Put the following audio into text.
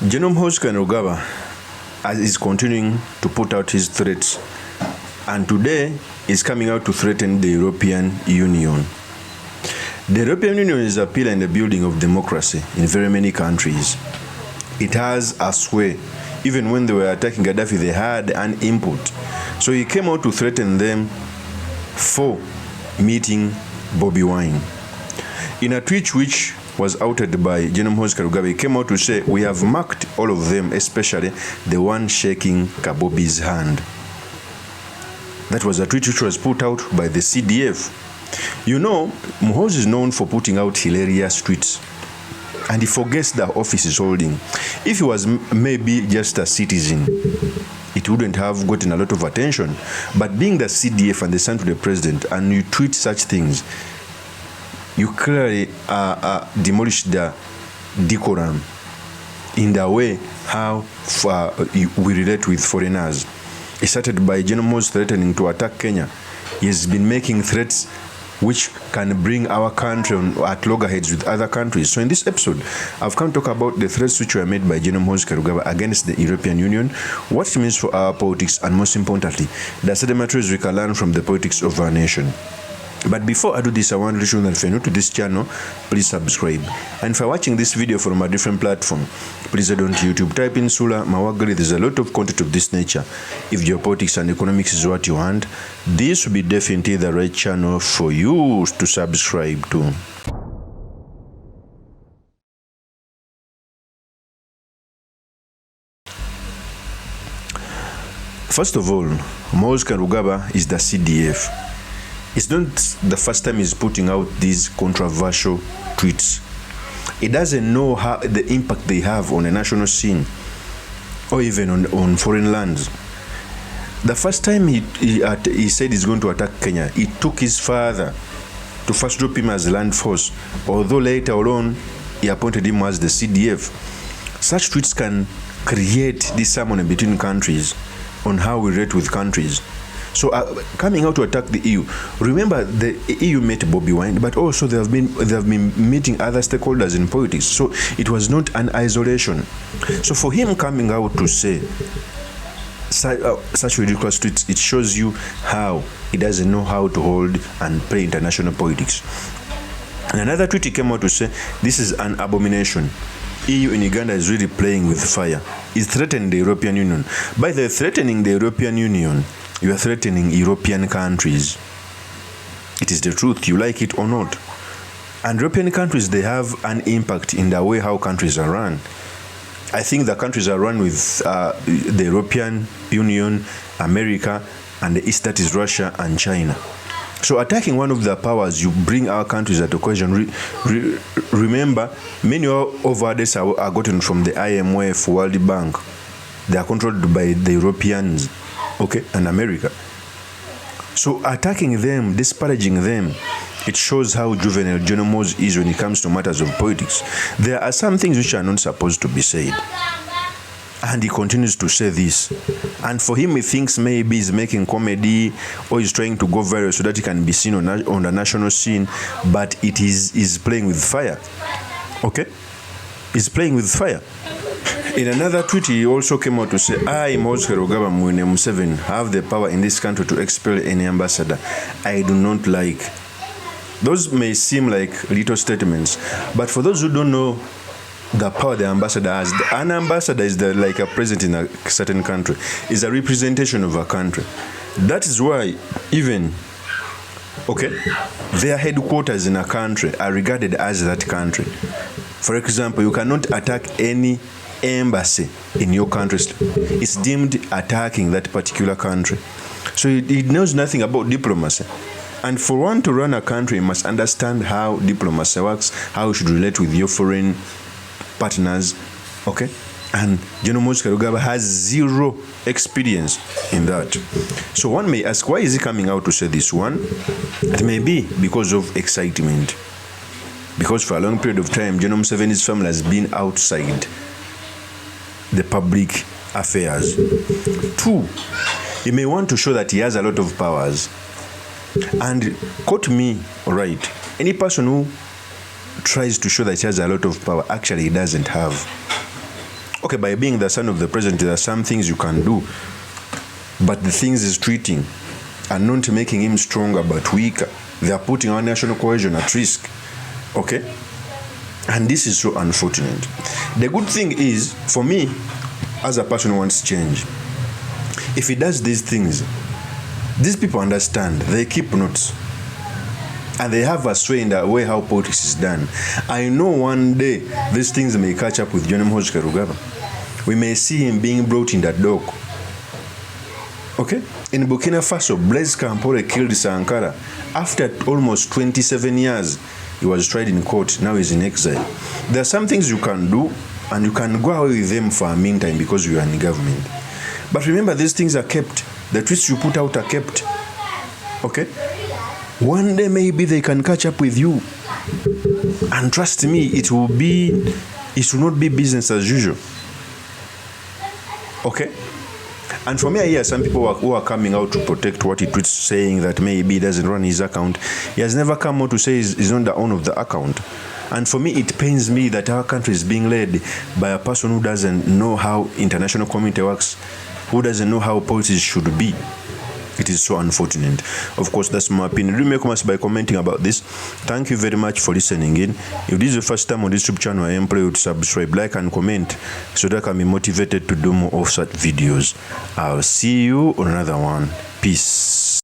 Muhoozi is continuing to put out his threats, and today is coming out to threaten the European Union. The European Union is a pillar in the building of democracy in very many countries. It has a sway. Even when they were attacking Gaddafi, they had an input. So he came out to threaten them for meeting BOBI WINE. In a tweet which was outed by Muhoozi, he came out to say, "We have marked all of them, especially the one shaking Kabobi's hand." That was a tweet which was put out by the CDF. You know, Muhoozi is known for putting out hilarious tweets, and he forgets the office is holding. If he was maybe just a citizen, it wouldn't have gotten a lot of attention. But being the CDF and the son to the president, and you tweet such things, you clearly demolish the decorum in the way how we relate with foreigners. It started by Muhoozi threatening to attack Kenya. He has been making threats which can bring our country at loggerheads with other countries. So in this episode, I've come to talk about the threats which were made by Muhoozi against the European Union, what it means for our politics, and most importantly, the certain matters we can learn from the politics of our nation. But before I do this, I want to let you know that if you're new to this channel, please subscribe. And if you're watching this video from a different platform, please head on to YouTube, type in Sula Mawagali. There's a lot of content of this nature. If geopolitics and economics is what you want, this will be definitely the right channel for you to subscribe to. First of all, Muhoozi is the CDF. It's not the first time he's putting out these controversial tweets. He doesn't know how the impact they have on a national scene or even on foreign lands. The first time he said he's going to attack Kenya, it took his father to first drop him as land force, although later on he appointed him as the CDF. Such tweets can create this harmony between countries on how we relate with countries. So coming out to attack the EU, remember the EU met BOBI WINE, but also they have been meeting other stakeholders in politics. So it was not an isolation. So for him coming out to say such ridiculous tweets, it shows you how he doesn't know how to hold and play international politics. And another tweet he came out to say, "This is an abomination. EU in Uganda is really playing with fire. It's threatening the European Union." By the threatening the European Union, you are threatening European countries. It is the truth, you like it or not. And European countries, they have an impact in the way how countries are run. I think the countries are run with the European Union, America, and the East, that is Russia and China. So attacking one of the powers, you bring our countries at question. Remember, many of our debts are gotten from the IMF, World Bank. They are controlled by the Europeans, okay, and America. So attacking them, disparaging them, it shows how juvenile Muhoozi is when it comes to matters of politics. There are some things which are not supposed to be said, and he continues to say this. And for him, he thinks maybe he's making comedy or he's trying to go viral so that he can be seen on the national scene, but is playing with fire. Okay, he's playing with fire. In another tweet, he also came out to say, "I, Muhoozi Museveni, have the power in this country to expel any ambassador I do not like." Those may seem like little statements, but for those who don't know the power the ambassador has, an ambassador is like a president in a certain country, is a representation of a country. That is why even, okay, their headquarters in a country are regarded as that country. For example, you cannot attack any embassy in your country. It's deemed attacking that particular country. So he knows nothing about diplomacy. And for one to run a country, you must understand how diplomacy works, how you should relate with your foreign partners, okay? And Muhoozi has zero experience in that. So one may ask, why is he coming out to say this? One, it may be because of excitement. Because for a long period of time, Museveni's family has been outside the public affairs. Two, he may want to show that he has a lot of powers. And quote me, all right, any person who tries to show that he has a lot of power, actually he doesn't have. Okay, by being the son of the president, there are some things you can do, but the things he's treating are not making him stronger but weaker. They are putting our national cohesion at risk. Okay? And this is so unfortunate. The good thing is, for me, as a person who wants change, if he does these things, these people understand. They keep notes. And they have a sway in the way how politics is done. I know one day these things may catch up with Muhoozi. We may see him being brought in that dock. Okay? In Burkina Faso, Blaise Compaoré killed Sankara. After almost 27 years, he was tried in court. Now he's in exile. There are some things you can do, and you can go away with them for a meantime because you are in government. But remember, these things are kept. The tweets you put out are kept. Okay? One day maybe they can catch up with you. And trust me, it will not be business as usual. Okay? And for me, I hear some people who are coming out to protect what he tweets, saying that maybe he doesn't run his account. He has never come out to say he's not the owner of the account. And for me, it pains me that our country is being led by a person who doesn't know how international community works, who doesn't know how politics should be. It is so unfortunate. Of course, that's my opinion. Do make comments by commenting about this. Thank you very much for listening in. If this is the first time on this YouTube channel, I implore you to subscribe, like, and comment so that I can be motivated to do more of such videos. I'll see you on another one. Peace.